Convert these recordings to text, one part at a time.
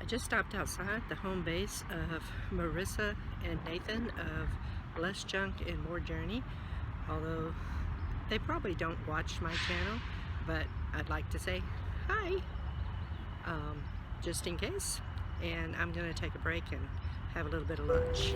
I just stopped outside the home base of Marissa and Nathan of Less Junk and More Journey, although they probably don't watch my channel, but I'd like to say hi, just in case. And I'm going to take a break and have a little bit of lunch.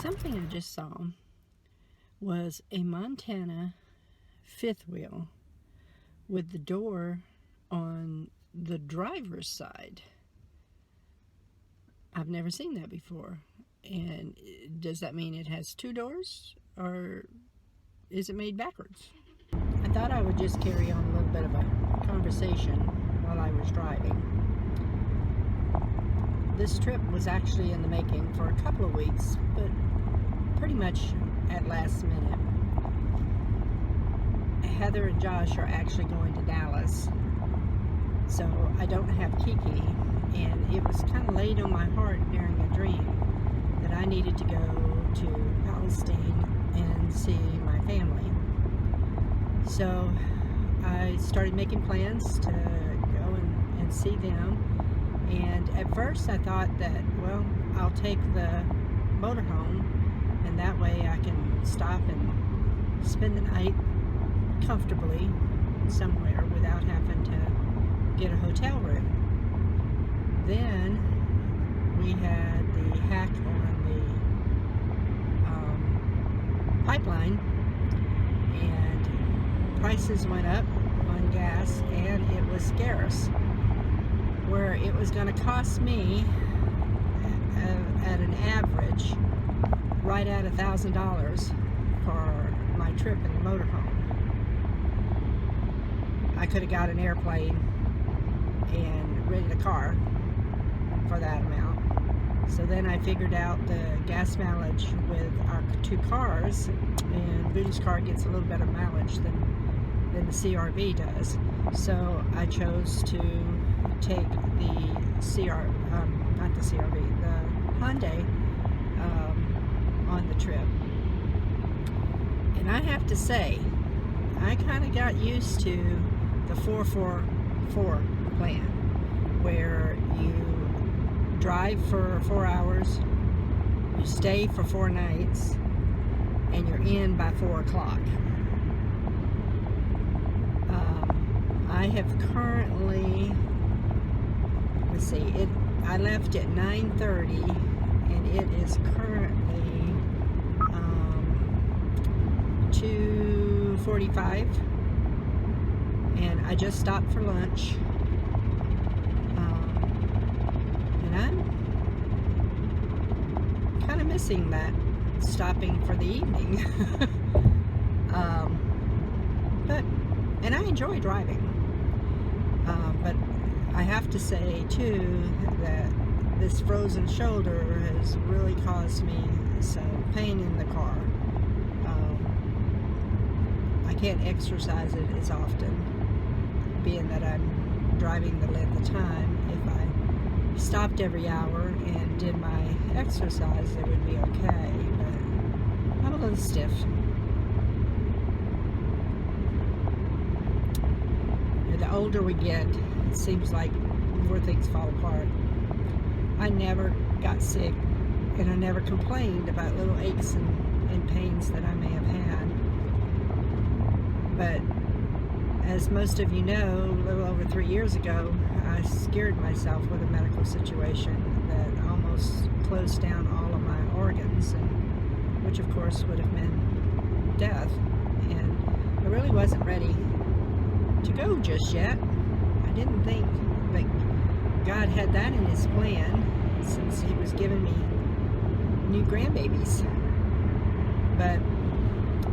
Something I just saw was a Montana fifth wheel with the door on the driver's side. I've never seen that before. And does that mean it has two doors, or is it made backwards? I thought I would just carry on a little bit of a conversation while I was driving. This trip was actually in the making for a couple of weeks, but pretty much at last minute. Heather and Josh are actually going to Dallas, so I don't have Kiki, and it was kind of laid on my heart during a dream that I needed to go to Palestine and see my family. So I started making plans to go and see them. And at first I thought that, well, I'll take the motorhome, and that way I can stop and spend the night comfortably somewhere without having to get a hotel room. Then we had the hack on the pipeline, and prices went up on gas, and it was scarce, where it was going to cost me at an average right at $1,000 for my trip in the motorhome. I could have got an airplane and rented a car for that amount. So then I figured out the gas mileage with our two cars, and Booty's car gets a little better mileage than the CRV does. So I chose to take the not the CRV, the Hyundai on the trip. And I have to say, I kind of got used to the 4-4-4 plan, where you drive for 4 hours, you stay for 4 nights, and you're in by 4 o'clock. I have currently, let's see, I left at 9:30, and it is currently 2:45, and I just stopped for lunch, and I'm kind of missing that stopping for the evening. And I enjoy driving, but I have to say too that this frozen shoulder has really caused me some pain in the car. I can't exercise it as often, being that I'm driving the length of time. If I stopped every hour and did my exercise, it would be okay, but I'm a little stiff. The older we get, it seems like more things fall apart. I never got sick, and I never complained about little aches and pains that I may have had. But as most of you know, a little over 3 years ago, I scared myself with a medical situation that almost closed down all of my organs, and which of course would have meant death. And I really wasn't ready to go just yet. I didn't think that God had that in his plan, since he was giving me new grandbabies. But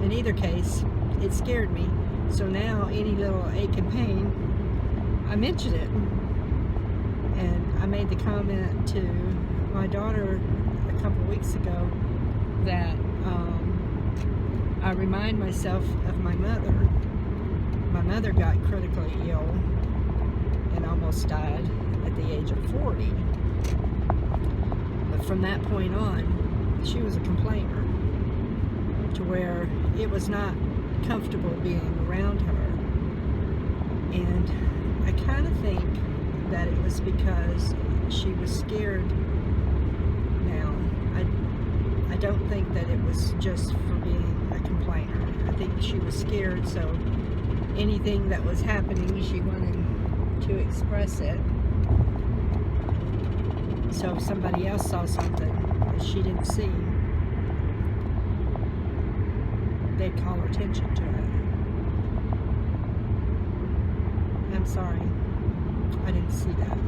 in either case, it scared me. So now any little ache and pain, I mention it. made the comment to my daughter a couple weeks ago that I remind myself of my mother. My mother got critically ill and almost died at the age of 40. But from that point on, she was a complainer, to where it was not comfortable being around her. And I kind of think that it was because she was scared now. I don't think that it was just for being a complainer. I think she was scared, so anything that was happening, she wanted to express it. So if somebody else saw something that she didn't see, they'd call her attention to it. I'm sorry, I didn't see that.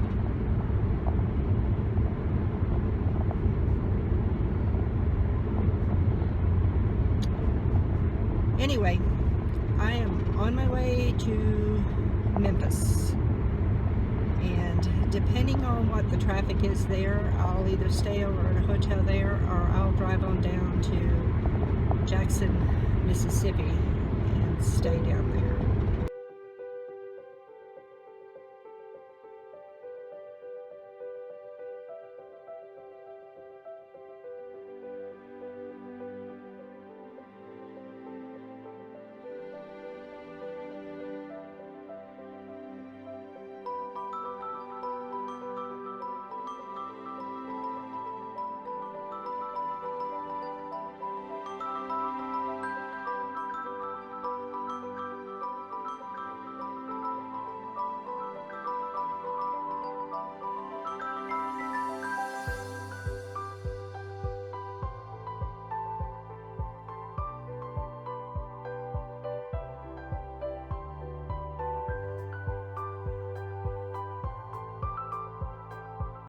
Anyway, I am on my way to Memphis, and depending on what the traffic is there, I'll either stay over at a hotel there or I'll drive on down to Jackson, Mississippi and stay down there.